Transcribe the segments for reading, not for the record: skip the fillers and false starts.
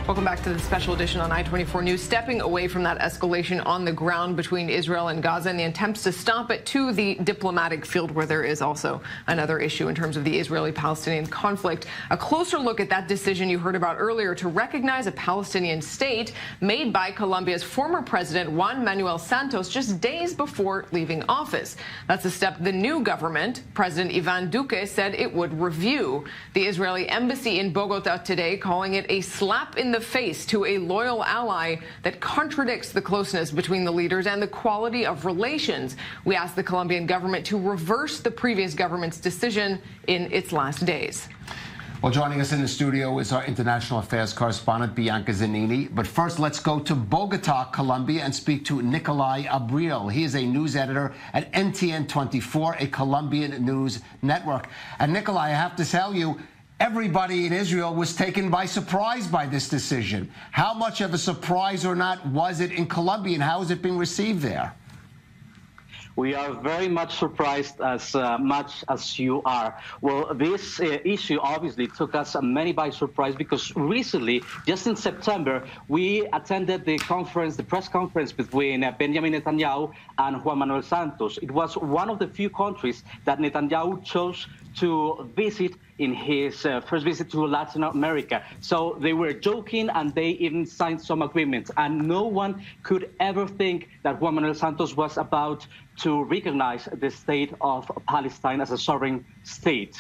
Welcome back to the special edition on I-24 News. Stepping away from that escalation on the ground between Israel and Gaza and the attempts to stop it to the diplomatic field, where there is also another issue in terms of the Israeli-Palestinian conflict. A closer look at that decision you heard about earlier to recognize a Palestinian state made by Colombia's former president Juan Manuel Santos just days before leaving office. That's a step the new government, President Iván Duque, said it would review. The Israeli embassy in Bogota today calling it a slap in the face to a loyal ally that contradicts the closeness between the leaders and the quality of relations. We asked the Colombian government to reverse the previous government's decision in its last days. Well, joining us in the studio is our international affairs correspondent, Bianca Zanini. But first, let's go to Bogota, Colombia, and speak to Nicolay Abril. He is a news editor at NTN24, a Colombian news network. And Nicolay, I have to tell you, everybody in Israel was taken by surprise by this decision. How much of a surprise or not was it in Colombia, and how is it being received there? We are very much surprised as much as you are. Well, this issue obviously took us many by surprise because recently, just in September, we attended the press conference between Benjamin Netanyahu and Juan Manuel Santos. It was one of the few countries that Netanyahu chose to visit in his first visit to Latin America. So they were joking and they even signed some agreements. And no one could ever think that Juan Manuel Santos was about to recognize the state of Palestine as a sovereign state.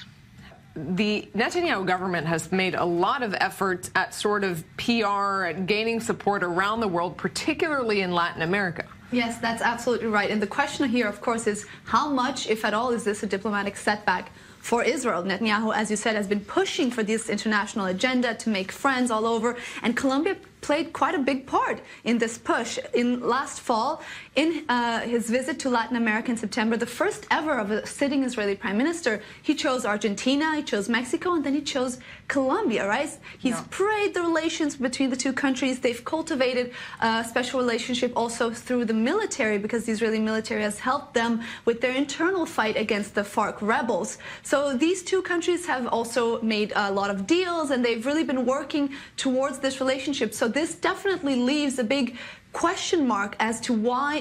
The Netanyahu government has made a lot of efforts at sort of PR, at gaining support around the world, particularly in Latin America. Yes, that's absolutely right. And the question here, of course, is how much, if at all, is this a diplomatic setback for Israel? Netanyahu, as you said, has been pushing for this international agenda to make friends all over, and Colombia played quite a big part in this push. In last fall, in his visit to Latin America in September, the first ever of a sitting Israeli prime minister, he chose Argentina, he chose Mexico, and then he chose Colombia, right? He's prayed the relations between the two countries. They've cultivated a special relationship also through the military, because the Israeli military has helped them with their internal fight against the FARC rebels. So these two countries have also made a lot of deals, and they've really been working towards this relationship. So this definitely leaves a big question mark as to why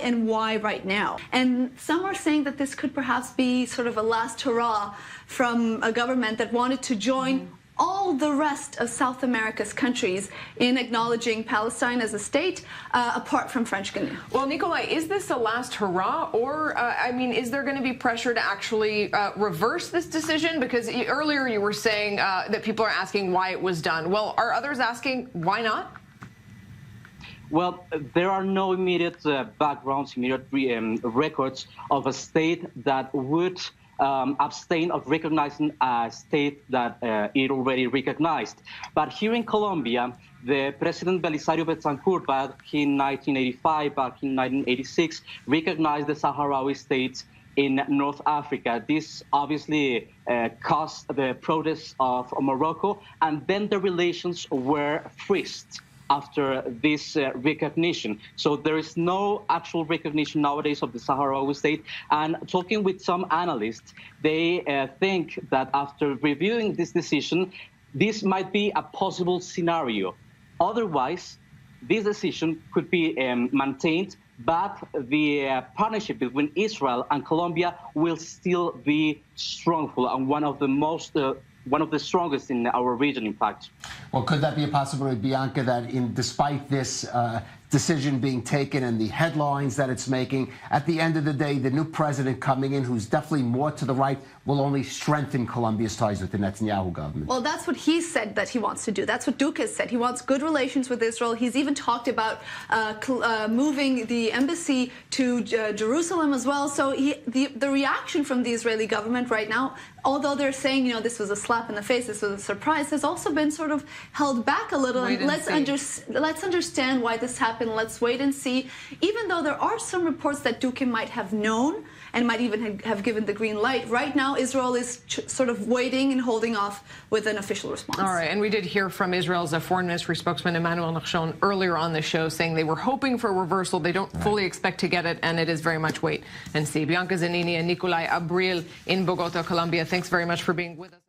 right now. And some are saying that this could perhaps be sort of a last hurrah from a government that wanted to join all the rest of South America's countries in acknowledging Palestine as a state, apart from French Guiana. Well, Nicolay, is this a last hurrah, or, I mean, is there going to be pressure to actually reverse this decision? Because earlier you were saying that people are asking why it was done. Well, are others asking why not? Well, there are no immediate backgrounds, immediate records of a state that would abstain of recognizing a state that it already recognized. But here in Colombia, the President Belisario Betancourt back in 1985, back in 1986, recognized the Sahrawi states in North Africa. This obviously caused the protests of Morocco, and then the relations were freezed after this recognition. So there is no actual recognition nowadays of the Sahrawi state. And talking with some analysts, they think that after reviewing this decision, this might be a possible scenario. Otherwise, this decision could be maintained, but the partnership between Israel and Colombia will still be strongful and one of the strongest in our region, in fact. Well, could that be a possibility, Bianca, that despite this decision being taken and the headlines that it's making, at the end of the day, the new president coming in, who's definitely more to the right, will only strengthen Colombia's ties with the Netanyahu government? Well, that's what he said that he wants to do. That's what Duque has said. He wants good relations with Israel. He's even talked about moving the embassy to Jerusalem as well. So the reaction from the Israeli government right now, although they're saying, you know, this was a slap in the face, this was a surprise, has also been sort of held back a little. And let's understand why this happened. Let's wait and see. Even though there are some reports that Duque might have known and might even have given the green light, right now Israel is sort of waiting and holding off with an official response. All right, and we did hear from Israel's foreign ministry spokesman Emmanuel Nachshon earlier on the show saying they were hoping for a reversal. They don't fully expect to get it, and it is very much wait and see. Bianca Zanini and Nicolay Abril in Bogota, Colombia, thanks very much for being with us.